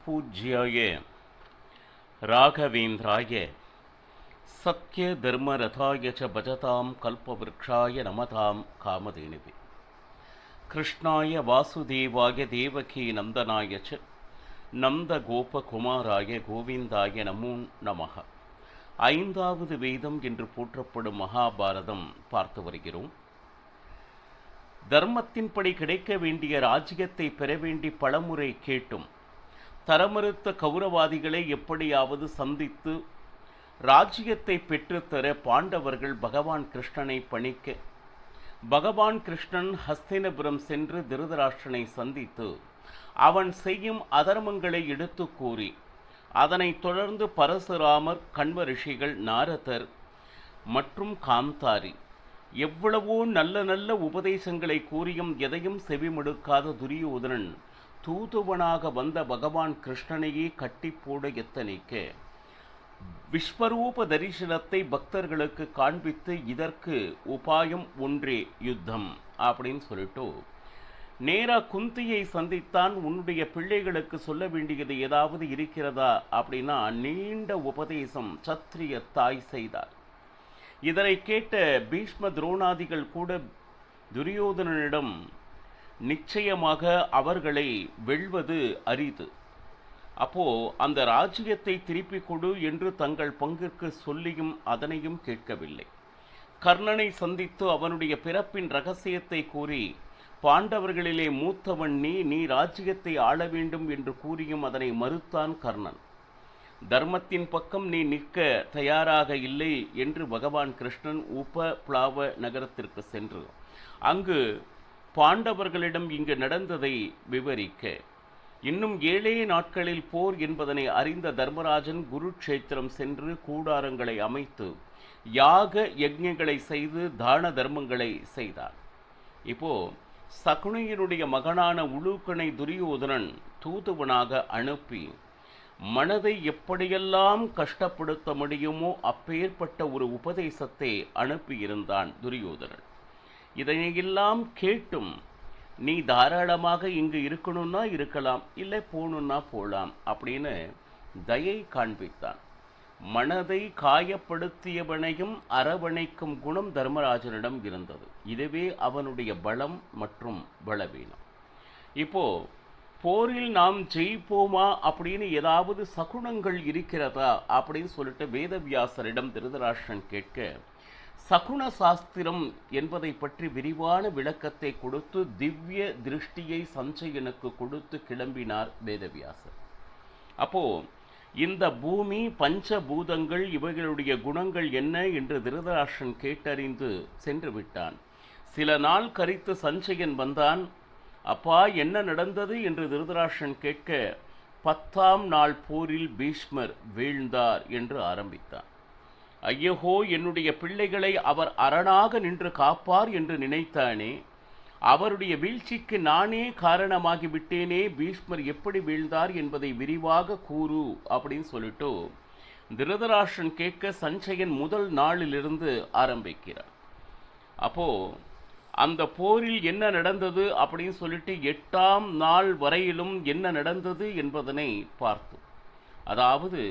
பூஜ்யாய ராகவேந்திராய சத்ய தர்மரதாய ச பஜதாம் கல்பவ்ருக்ஷாய நமதாம் காமதேனுவே கிருஷ்ணாய வாசுதேவாய தேவகி நந்தனாய ச நந்த கோபகுமாராய கோவிந்தாய நமோ நமஹ. ஐந்தாவது வேதம் என்று போற்றப்படும் மகாபாரதம் பார்த்து வருகிறோம். தர்மத்தின்படி கிடைக்க வேண்டிய ராஜ்யத்தை பெற வேண்டி பலமுறை கேட்டும் தரமறுத்த கௌரவாதிகளை எப்படியாவது சந்தித்து ராஜ்யத்தை பெற்றுத்தர பாண்டவர்கள் பகவான் கிருஷ்ணனை பணிக்க பகவான் கிருஷ்ணன் ஹஸ்தினபுரம் சென்று திருதராஷ்டிரனை சந்தித்து அவன் செய்யும் அதர்மங்களை எடுத்து கூறி அதனைத் தொடர்ந்து பரசுராமர், கண்வ ரிஷிகள், நாரதர் மற்றும் காந்தாரி எவ்வளவோ நல்ல நல்ல உபதேசங்களை கூறியும் எதையும் செவிமடுக்காத துரியோதனன் தூதுவனாக வந்த பகவான் கிருஷ்ணனையே கட்டி போட எத்தனைக்க விஸ்வரூப தரிசனத்தை பக்தர்களுக்கு காண்பித்து இதற்கு உபாயம் ஒன்றே யுத்தம் அப்படின்னு சொல்லிட்டு நேரா குந்தியை சந்தித்தான். உன்னுடைய பிள்ளைகளுக்கு சொல்ல வேண்டியது ஏதாவது இருக்கிறதா அப்படின்னா நீண்ட உபதேசம் சத்திரிய தாய் செய்தார். இதனை கேட்ட பீஷ்ம துரோணாதிகள் கூட துரியோதனனிடம் நிச்சயமாக அவர்களை வெல்வது அரிது, அப்போ அந்த ராஜ்யத்தை திருப்பிக் கொடு என்று தங்கள் பங்கிற்கு சொல்லியும் அதனையும் கேட்கவில்லை. கர்ணனை சந்தித்து அவனுடைய பிறப்பின் இரகசியத்தை கூறி பாண்டவர்களிலே மூத்தவன் நீ ராஜ்யத்தை ஆள வேண்டும் என்று கூறியும் அதனை மறுத்தான் கர்ணன். தர்மத்தின் பக்கம் நீ நிற்க தயாராக இல்லை என்று பகவான் கிருஷ்ணன் உபப்ளாவ நகரத்திற்கு சென்று அங்கு பாண்டவர்களிடம் இங்கு நடந்ததை விவரிக்க இன்னும் 7 நாட்களில் போர் என்பதனை அறிந்த தர்மராஜன் குருட்சேத்திரம் சென்று கூடாரங்களை அமைத்து யாக யஜ்ஞங்களை செய்து தான தர்மங்களை செய்தார். இப்போ சகுனியினுடைய மகனான உலூக்கனை துரியோதனன் தூதுவனாக அனுப்பி மனதை எப்படியெல்லாம் கஷ்டப்படுத்த முடியுமோ அப்பேற்பட்ட ஒரு உபதேசத்தை அனுப்பியிருந்தான் துரியோதனன். இதனையெல்லாம் கேட்டும் நீ தாராளமாக இங்கு இருக்கணும்னா இருக்கலாம், இல்லை போகணுன்னா போகலாம் அப்படின்னு தயை காண்பித்தான். மனதை காயப்படுத்தியவனையும் அரவணைக்கும் குணம் தர்மராஜனிடம் இருந்தது. இதுவே அவனுடைய பலம் மற்றும் பலவீனம். இப்போ போரில் நாம் ஜெயிப்போமா அப்படின்னு ஏதாவது சகுனங்கள் இருக்கிறதா அப்படின்னு சொல்லிட்டு வேதவியாசரிடம் திருதராஷ்டிரன் கேட்க சகுன சாஸ்திரம் என்பதை பற்றி விரிவான விளக்கத்தை கொடுத்து திவ்ய திருஷ்டியை சஞ்சயனுக்கு கொடுத்து கிளம்பினார் வேதவியாசர். அப்போ இந்த பூமி, பஞ்சபூதங்கள் இவைகளுடைய குணங்கள் என்ன என்று திருதராஷ்டிரன் கேட்டறிந்து சென்று விட்டான். சில நாள் கழித்து சஞ்சயன் வந்தான். அப்பா என்ன நடந்தது என்று திருதராஷ்டிரன் கேட்க 10ஆம் நாள் போரில் பீஷ்மர் வீழ்ந்தார் என்று ஆரம்பித்தான். ஐயகோ, என்னுடைய பிள்ளைகளை அவர் அரணாக நின்று காப்பார் என்று நினைத்தானே, அவருடைய வீழ்ச்சிக்கு நானே காரணமாகி விட்டேனே, பீஷ்மர் எப்படி வீழ்ந்தார் என்பதை விரிவாக கூறு அப்படின்னு சொல்லிட்டு திருதராஷ்டிரன் கேட்க சஞ்சயன் முதல் நாளிலிருந்து ஆரம்பிக்கிறார். அப்போ அந்த போரில் என்ன நடந்தது அப்படின்னு சொல்லிட்டு 8ஆம் நாள் வரையிலும் என்ன நடந்தது என்பதனை பார்த்தோம். அதாவது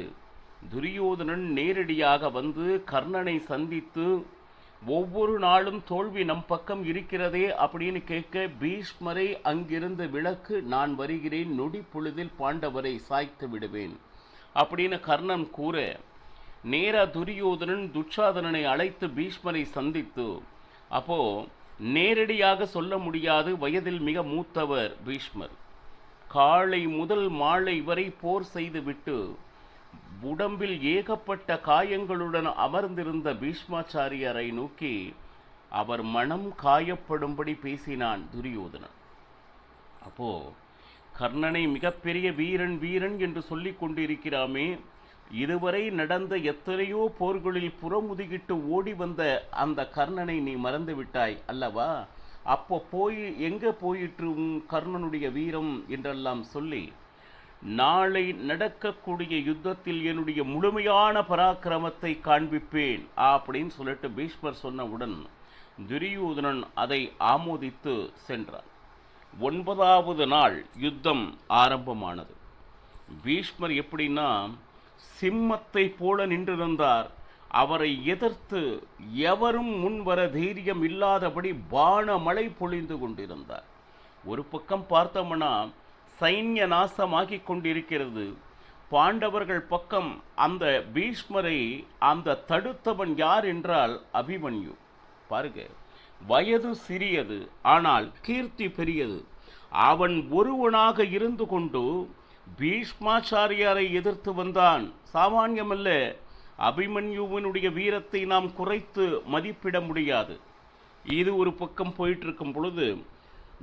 துரியோதனன் நேரடியாக வந்து கர்ணனை சந்தித்து ஒவ்வொரு நாளும் தோல்வி நம் பக்கம் இருக்கிறதே அப்படின்னு கேட்க பீஷ்மரை அங்கிருந்து விலக்கு, நான் வருகிறேன், நொடி பொழுதில் பாண்டவரை சாய்த்து விடுவேன் அப்படின்னு கர்ணன் கூற நேரா துரியோதனன் துச்சாதனனை அழைத்து பீஷ்மரை சந்தித்து அப்போ நேரடியாக சொல்ல முடியாது, வயதில் மிக மூத்தவர் பீஷ்மர். காலை முதல் மாலை வரை போர் செய்துவிட்டு உடம்பில் ஏகப்பட்ட காயங்களுடன் அமர்ந்திருந்த பீஷ்மாச்சாரியரை நோக்கி அவர் மனம் காயப்படும்படி பேசினான் துரியோதனன். அப்போ கர்ணனை மிகப்பெரிய வீரன் வீரன் என்று சொல்லிக் கொண்டிருக்கிறாமே, இதுவரை நடந்த எத்தனையோ போர்களில் புறமுதுகிட்டு ஓடி வந்த அந்த கர்ணனை நீ மறந்து விட்டாய் அல்லவா? அப்போ எங்கே போயிற்று கர்ணனுடைய வீரம் என்றெல்லாம் சொல்லி நாளை நடக்கக்கூடிய யுத்தத்தில் என்னுடைய முழுமையான பராக்கிரமத்தை காண்பிப்பேன் அப்படின்னு சொல்லிட்டு பீஷ்மர் சொன்னவுடன் துரியோதனன் அதை ஆமோதித்து சென்றான். 9வது நாள் யுத்தம் ஆரம்பமானது. பீஷ்மர் எப்படின்னா சிம்மத்தை போல நின்றிருந்தார். அவரை எதிர்த்து எவரும் முன்வர தைரியம் இல்லாதபடி பான மழை பொழிந்து கொண்டிருந்தார். ஒரு பக்கம் பார்த்தோம்னா சைன்ய நாசமாகி கொண்டிருக்கிறது. பாண்டவர்கள் பக்கம் அந்த பீஷ்மரை அந்த தடுத்தவன் யார் என்றால் அபிமன்யு. பாருங்க, வயது சிறியது, ஆனால் கீர்த்தி பெரியது. அவன் ஒருவனாக இருந்து கொண்டு பீஷ்மாச்சாரியாரை எதிர்த்து வந்தான். சாமானியமல்ல. அபிமன்யுவினுடைய வீரத்தை நாம் குறைத்து மதிப்பிட முடியாது. இது ஒரு பக்கம் போயிட்டு இருக்கும் பொழுது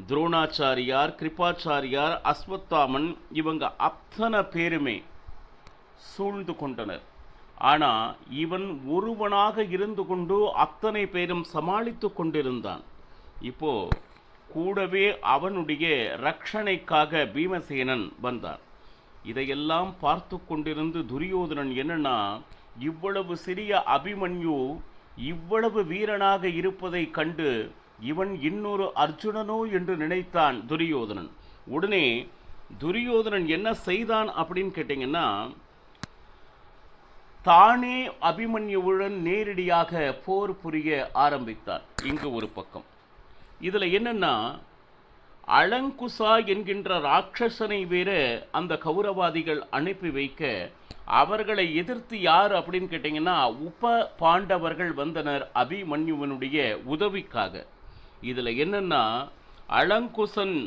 துரோணாச்சாரியார், கிருபாச்சாரியார், அஸ்வத்தாமன் இவங்க அத்தனை பேருமே சூழ்ந்து கொண்டனர். ஆனால் இவன் ஒருவனாக இருந்து கொண்டு அத்தனை பேரும் சமாளித்து கொண்டிருந்தான். இப்போ கூடவே அவனுடைய ரட்சணைக்காக பீமசேனன் வந்தான். இதையெல்லாம் பார்த்து கொண்டிருந்து துரியோதனன் என்னன்னா, இவ்வளவு சிறிய அபிமன்யு இவ்வளவு வீரனாக இருப்பதை கண்டு இவன் இன்னொரு அர்ஜுனனோ என்று நினைத்தான் துரியோதனன். உடனே துரியோதனன் என்ன செய்தான் அப்படின்னு கேட்டீங்கன்னா, தானே அபிமன்யுவுடன் நேரடியாக போர் புரிய ஆரம்பித்தார். இங்கு ஒரு பக்கம் இதுல என்னன்னா, அலங்குசா என்கின்ற ராட்சசனை வேற அந்த கௌரவாதிகள் அனுப்பி வைக்க, அவர்களை எதிர்த்து யார் அப்படின்னு கேட்டீங்கன்னா உப பாண்டவர்கள் வந்தனர் அபிமன்யுவனுடைய உதவிக்காக. இதுல என்னன்னா, அலங்குசன்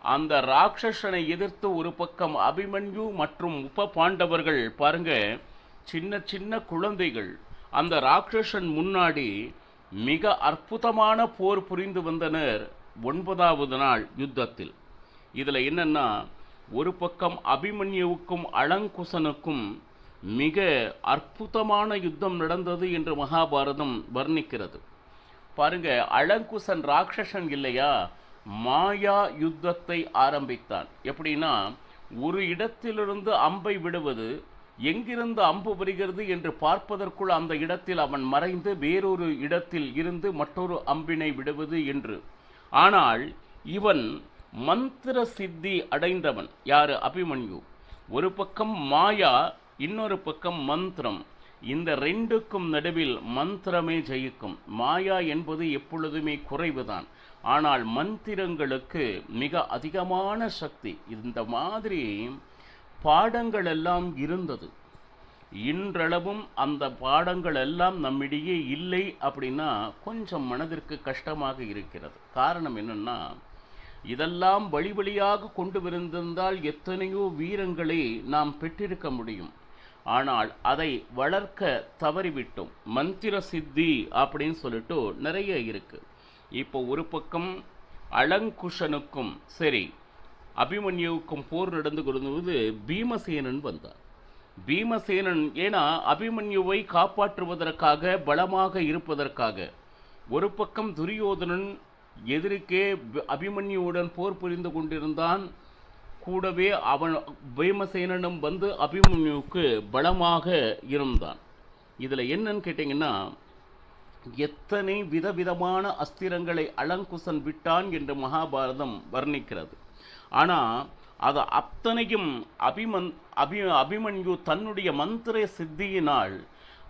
அந்த ராட்சசனை எதிர்த்து ஒரு பக்கம் அபிமன்யு மற்றும் உப பாண்டவர்கள் பாருங்க, சின்ன சின்ன குழந்தைகள் அந்த ராட்சசன் முன்னாடி மிக அற்புதமான போர் புரிந்து வந்தனர் 9வது நாள் யுத்தத்தில். இதில் என்னன்னா, ஒரு பக்கம் அபிமன்யுவுக்கும் அலங்குசனுக்கும் மிக அற்புதமான யுத்தம் நடந்தது என்று மகாபாரதம் வர்ணிக்கிறது. பாருங்க, அலங்குசன் ராட்சசன் இல்லையா, மாயா யுத்தத்தை ஆரம்பித்தான். எப்படின்னா, ஒரு இடத்திலிருந்து அம்பை விடுவது, எங்கிருந்து அம்பு வருகிறது என்று பார்ப்பதற்குள் அந்த இடத்தில் அவன் மறைந்து வேறொரு இடத்தில் இருந்து மற்றொரு அம்பினை விடுவது என்று. ஆனால் இவன் மந்திர சித்தி அடைந்தவன். யாரு? அபிமன்யு. ஒரு பக்கம் மாயா, இன்னொரு பக்கம் மந்திரம். இந்த ரெண்டுக்கும் நடுவில் மந்திரமே ஜெயிக்கும். மாயா என்பது எப்பொழுதுமே குறைவுதான், ஆனால் மந்திரங்களுக்கு மிக அதிகமான சக்தி. இந்த மாதிரி பாடங்கள் எல்லாம் இருந்தது. இன்றளவும் அந்த பாடங்கள் எல்லாம் நம்மிடையே இல்லை அப்படின்னா கொஞ்சம் மனதிற்கு கஷ்டமாக இருக்கிறது. காரணம் என்னன்னா, இதெல்லாம் வழி வழியாக கொண்டு வந்திருந்தால் எத்தனையோ வீரங்களை நாம் பெற்றிருக்க முடியும். ஆனால் அதை வளர்க்க தவறிவிட்டோம். மந்திர சித்தி அப்படின்னு சொல்லிட்டு நிறைய இருக்கு. இப்போ ஒரு பக்கம் அலங்குஷனுக்கும் சரி அபிமன்யுவுக்கும் போர் நடந்து கொண்டிருந்தது. பீமசேனன் வந்தார். பீமசேனன் ஏன்னா அபிமன்யுவை காப்பாற்றுவதற்காக, பலமாக இருப்பதற்காக. ஒரு பக்கம் துரியோதனன் எதிர்க்கே அபிமன்யுவுடன் போர் புரிந்து கொண்டிருந்தான். கூடவே அவன் பீமசேனனும் வந்து அபிமன்யுவுக்கு பலமாக இருந்தான். இதில் என்னன்னு கேட்டிங்கன்னா, எத்தனை விதவிதமான அஸ்திரங்களை அலங்குசன் விட்டான் என்று மகாபாரதம் வர்ணிக்கிறது. ஆனால் அது அத்தனையும் அபிமன்யு தன்னுடைய மந்திர சித்தியினால்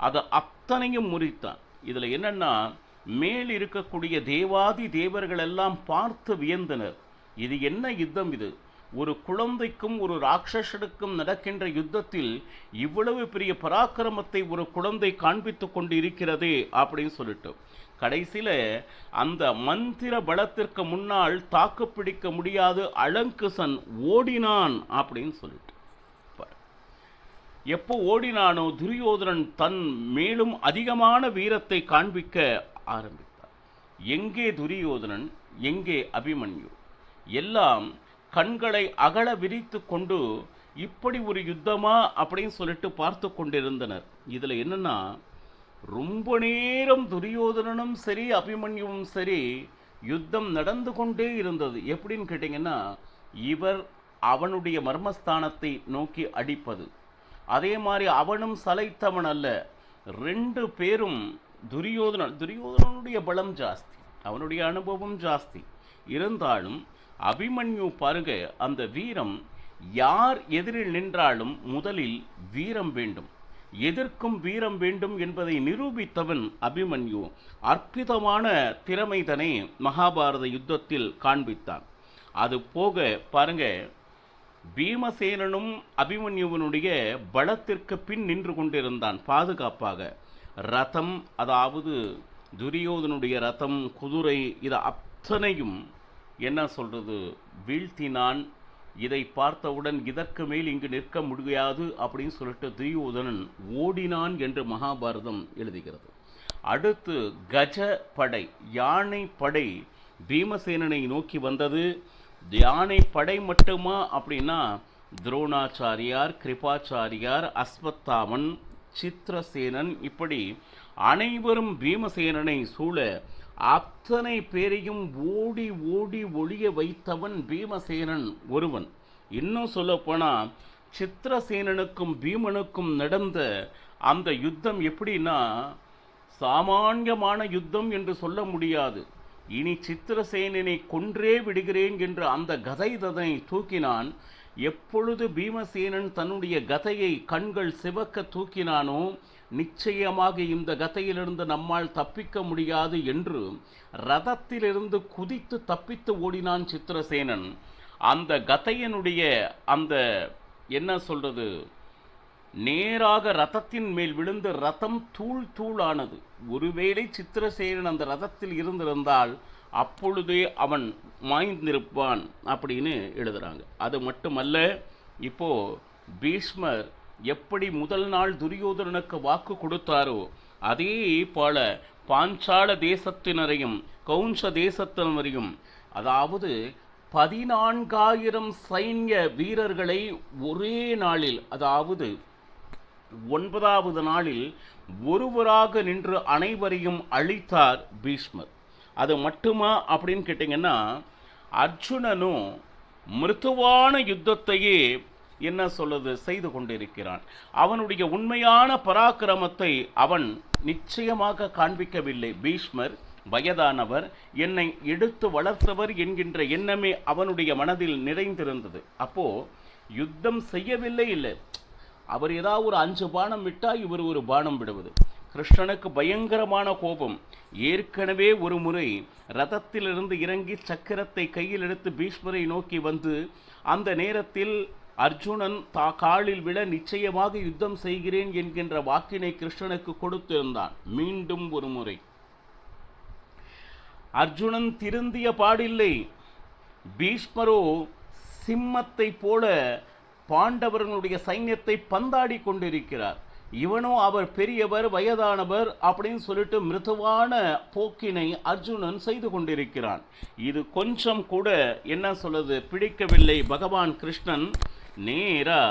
அது அத்தனையும் முறித்தான். இதில் என்னன்னா, மேல் இருக்கக்கூடிய தேவாதி தேவர்கள் எல்லாம் பார்த்து வியந்தனர். இது என்ன யுத்தம் இது? ஒரு குழந்தைக்கும் ஒரு ராட்சசனுக்கும் நடக்கின்ற யுத்தத்தில் இவ்வளவு பெரிய பராக்கிரமத்தை ஒரு குழந்தை காண்பித்து கொண்டு இருக்கிறதே அப்படின்னு சொல்லிட்டு, கடைசியில் அந்த மந்திர பலத்திற்கு முன்னால் தாக்கு பிடிக்க முடியாது அலங்குசன் ஓடினான் அப்படின்னு சொல்லிட்டு. எப்போ ஓடினானோ துரியோதனன் தன் மேலும் அதிகமான வீரத்தை காண்பிக்க ஆரம்பித்தார். எங்கே துரியோதனன், எங்கே அபிமன்யு? எல்லாம் கண்களை அகல விரித்து கொண்டு இப்படி ஒரு யுத்தமா அப்படின்னு சொல்லிட்டு பார்த்து கொண்டிருந்தனர். இதில் என்னன்னா, ரொம்ப நேரம் துரியோதனனும் சரி அபிமன்யுவும் சரி யுத்தம் நடந்து கொண்டே இருந்தது. எப்படின்னு கேட்டிங்கன்னா, இவர் அவனுடைய மர்மஸ்தானத்தை நோக்கி அடிப்பது, அதே மாதிரி அவனும் சளைத்தவன் அல்ல. ரெண்டு பேரும் துரியோதனனுடைய பலம் ஜாஸ்தி, அவனுடைய அனுபவம் ஜாஸ்தி. இருந்தாலும் அபிமன்யு பாருங்க, அந்த வீரம் யார் எதிரில் நின்றாலும் முதலில் வீரம் வேண்டும், எதற்கும் வீரம் வேண்டும் என்பதை நிரூபித்தவன் அபிமன்யு. அற்புதமான திறமைதனை மகாபாரத யுத்தத்தில் காண்பித்தான். அது போக பாருங்க, பீமசேனனும் அபிமன்யுவனுடைய பலத்திற்கு பின் நின்று கொண்டிருந்தான் பாதுகாப்பாக. ரதம், அதாவது துரியோதனுடைய ரதம், குதிரை, இது அத்தனையும் என்ன சொல்றது வீழ்த்தினான். இதை பார்த்தவுடன் இதற்கு மேல் இங்கு நிற்க முடியாது அப்படின்னு சொல்லிட்டு துரியோதனன் ஓடினான் என்று மகாபாரதம் எழுதுகிறது. அடுத்து கஜ படை, யானை படை பீமசேனனை நோக்கி வந்தது. யானை படை மட்டுமா அப்படின்னா துரோணாச்சாரியார், கிருபாச்சாரியார், அஸ்வத்தாமன், சித்திரசேனன், இப்படி அனைவரும் பீமசேனனை சூழ அத்தனை பேரையும் ஓடி ஓடி ஒளிய வைத்தவன் பீமசேனன் ஒருவன். இன்னும் சொல்ல போனா சித்திரசேனனுக்கும் பீமனுக்கும் நடந்த அந்த யுத்தம் எப்படின்னா சாமானியமான யுத்தம் என்று சொல்ல முடியாது. இனி சித்திரசேனனை கொன்றே விடுகிறேன் என்று அந்த கதைதனை தூக்கினான். எப்பொழுது பீமசேனன் தன்னுடைய கதையை கண்கள் சிவக்க தூக்கினானோ நிச்சயமாக இந்த கதையிலிருந்து நம்மால் தப்பிக்க முடியாது என்று ரதத்திலிருந்து குதித்து தப்பித்து ஓடினான் சித்திரசேனன். அந்த கதையினுடைய அந்த என்ன சொல்றது நேராக ரதத்தின் மேல் விழுந்து ரதம் தூள் தூளானது. ஒருவேளை சித்திரசேனன் அந்த ரதத்தில் இருந்திருந்தால் அப்பொழுதே அவன் மாய்ந்திருப்பான் அப்படின்னு எழுதுறாங்க. அது மட்டுமல்ல, இப்போ பீஷ்மர் எப்படி முதல் நாள் துரியோதனனுக்கு வாக்கு கொடுத்தாரோ அதே போல பாஞ்சால தேசத்தினரையும் கௌஞ்ச தேசத்தினரையும், அதாவது 14,000 சைன்ய வீரர்களை ஒரே நாளில், அதாவது 9வது நாளில் ஒருவராக நின்று அனைவரையும் அழித்தார் பீஷ்மர். அது மட்டுமா அப்படின்னு கேட்டிங்கன்னா, அர்ஜுனனும் மிருதுவான யுத்தத்தையே என்ன சொல்லுது செய்து கொண்டிருக்கிறான். அவனுடைய உண்மையான பராக்கிரமத்தை அவன் நிச்சயமாக காண்பிக்கவில்லை. பீஷ்மர் வயதானவர், என்னை எடுத்து வளர்த்தவர் என்கின்ற எண்ணமே அவனுடைய மனதில் நிறைந்திருந்தது. அப்போ யுத்தம் செய்யவில்லை இல்லை, அவர் ஏதாவது ஒரு 5 பானம் விட்டா இவர் ஒரு பானம் விடுவது. கிருஷ்ணனுக்கு பயங்கரமான கோபம். ஏற்கனவே ஒரு முறை ரதத்திலிருந்து இறங்கி சக்கரத்தை கையில் எடுத்து பீஷ்மரை நோக்கி வந்து அந்த நேரத்தில் அர்ஜுனன் காலில் விழ நிச்சயமாக யுத்தம் செய்கிறேன் என்கின்ற வாக்கினை கிருஷ்ணனுக்கு கொடுத்திருந்தான். மீண்டும் ஒரு முறை அர்ஜுனன் திருந்திய பாடில்லை. பீஷ்மரோ சிம்மத்தை போல பாண்டவர்களுடைய சைன்யத்தை பந்தாடி கொண்டிருக்கிறார். இவனோ அவர் பெரியவர், வயதானவர் அப்படின்னு சொல்லிட்டு மிருதுவான போக்கினை அர்ஜுனன் செய்து கொண்டிருக்கிறான். இது கொஞ்சம் கூட என்ன சொல்லுது பிடிக்கவில்லை. பகவான் கிருஷ்ணன் நேரா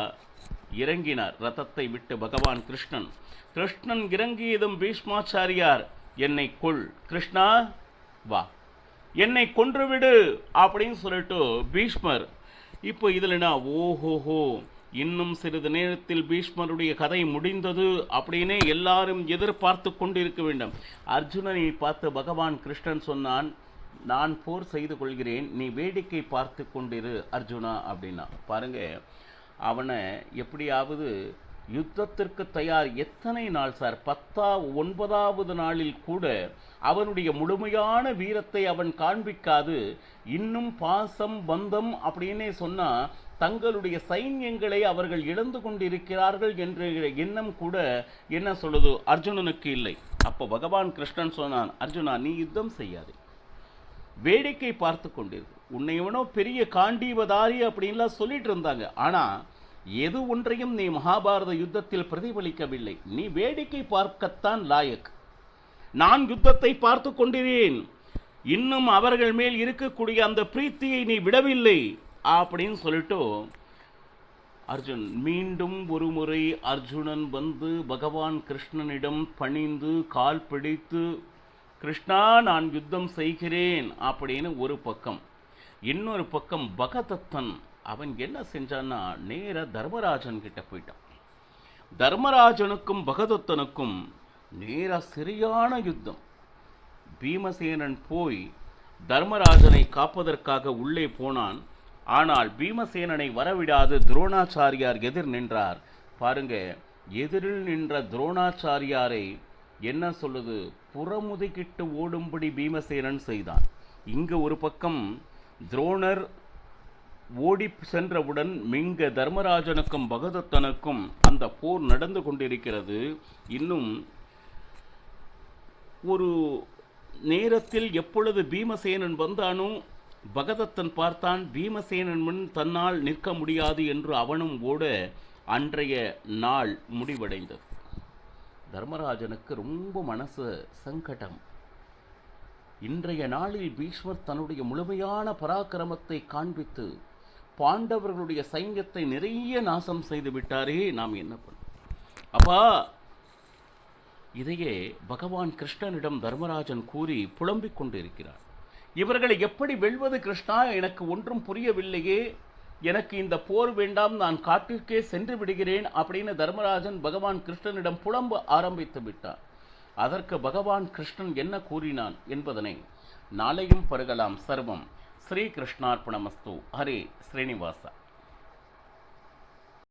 இறங்கினார் ரதத்தை விட்டு. பகவான் கிருஷ்ணன் இறங்கியதும் பீஷ்மாச்சாரியார், என்னை கொல் கிருஷ்ணா, வா என்னை கொன்றுவிடு அப்படின்னு சொல்லிட்டு பீஷ்மர். இப்போ இதுலனா ஓஹோஹோ, இன்னும் சிறிது நேரத்தில் பீஷ்மருடைய கதை முடிந்தது அப்படின்னு எல்லாரும் எதிர்பார்த்து கொண்டிருக்க வேண்டும். அர்ஜுனனை பார்த்து பகவான் கிருஷ்ணன் சொன்னான், நான் போர் செய்து கொள்கிறேன், நீ வேடிக்கை பார்த்து கொண்டிரு அர்ஜுனா அப்படின்னா. பாருங்க, அவனை எப்படியாவது யுத்தத்திற்கு தயார். எத்தனை நாள் சார், 9வது நாளில் கூட அவனுடைய முழுமையான வீரத்தை அவன் காண்பிக்காது இன்னும் பாசம் பந்தம் அப்படின்னே சொன்னா தங்களுடைய சைன்யங்களை அவர்கள் இழந்து கொண்டிருக்கிறார்கள் என்ற எண்ணம் கூட என்ன சொல்லுது அர்ஜுனனுக்கு இல்லை. அப்போ பகவான் கிருஷ்ணன் சொன்னான், அர்ஜுனா நீ யுத்தம் செய்யாது, வேடிக்கை பார்த்து கொண்டிருக்கு. உன்னை எவனோ பெரிய காண்டீவதாரி அப்படின்லாம் சொல்லிட்டு இருந்தாங்க. ஆனா எது ஒன்றையும் நீ மகாபாரத யுத்தத்தில் பிரதிபலிக்கவில்லை. நீ வேடிக்கை பார்க்கத்தான் லாயக். நான் யுத்தத்தை பார்த்து கொண்டிருக்கிறேன், இன்னும் அவர்கள் மேல் இருக்கக்கூடிய அந்த பிரீத்தியை நீ விடவில்லை அப்படின்னு சொல்லிட்டு அர்ஜுன் மீண்டும் ஒரு முறை அர்ஜுனன் வந்து பகவான் கிருஷ்ணனிடம் பணிந்து கால் பிடித்து, கிருஷ்ணா நான் யுத்தம் செய்கிறேன் அப்படின்னு ஒரு பக்கம். இன்னொரு பக்கம் பகதத்தன் அவன் என்ன செஞ்சான்னா நேர தர்மராஜன் கிட்ட போயிட்டான். தர்மராஜனுக்கும் பகதத்தனுக்கும் நேர சரியான யுத்தம். பீமசேனன் போய் தர்மராஜனை காப்பதற்காக உள்ளே போனான். ஆனால் பீமசேனனை வரவிடாது துரோணாச்சாரியார் எதிர் நின்றார். பாருங்க, எதிரில் நின்ற துரோணாச்சாரியாரை என்ன சொல்லுது, புறமுதுகிட்டு ஓடும்படி பீமசேனன் செய்தான். இங்க ஒரு பக்கம் துரோணர் ஓடி சென்றவுடன் மிங்க தர்மராஜனுக்கும் பகதத்தனுக்கும் அந்த போர் நடந்து கொண்டிருக்கிறது. இன்னும் ஒரு நேரத்தில் எப்பொழுது பீமசேனன் வந்தானோ பகதத்தன் பார்த்தான், பீமசேனன் முன் தன்னால் நிற்க முடியாது என்று அவனும் ஓட அன்றைய நாள் முடிவடைந்தது. தர்மராஜனுக்கு ரொம்ப மனசு சங்கடம். இன்றைய நாளில் பீஷ்மர் தன்னுடைய முழுமையான பராக்கிரமத்தை காண்பித்து பாண்டவர்களுடைய சைன்யத்தை நிறைய நாசம் செய்து விட்டாரே, நாம் என்ன பண்ண? அப்பா, இதையே பகவான் கிருஷ்ணனிடம் தர்மராஜன் கூறி புலம்பிக் கொண்டிருக்கிறார். இவர்களை எப்படி வெல்வது கிருஷ்ணா, எனக்கு ஒன்றும் புரியவில்லையே, எனக்கு இந்த போர் வேண்டாம், நான் காட்டிற்கே சென்று விடுகிறேன் அப்படின்னு தர்மராஜன் பகவான் கிருஷ்ணனிடம் புலம்ப ஆரம்பித்து விட்டார். அதற்கு பகவான் கிருஷ்ணன் என்ன கூறினான் என்பதனை நாளையும் பருகலாம். சர்வம் ஸ்ரீ கிருஷ்ணார்ப்பணமஸ்து. ஹரே ஸ்ரீனிவாசா.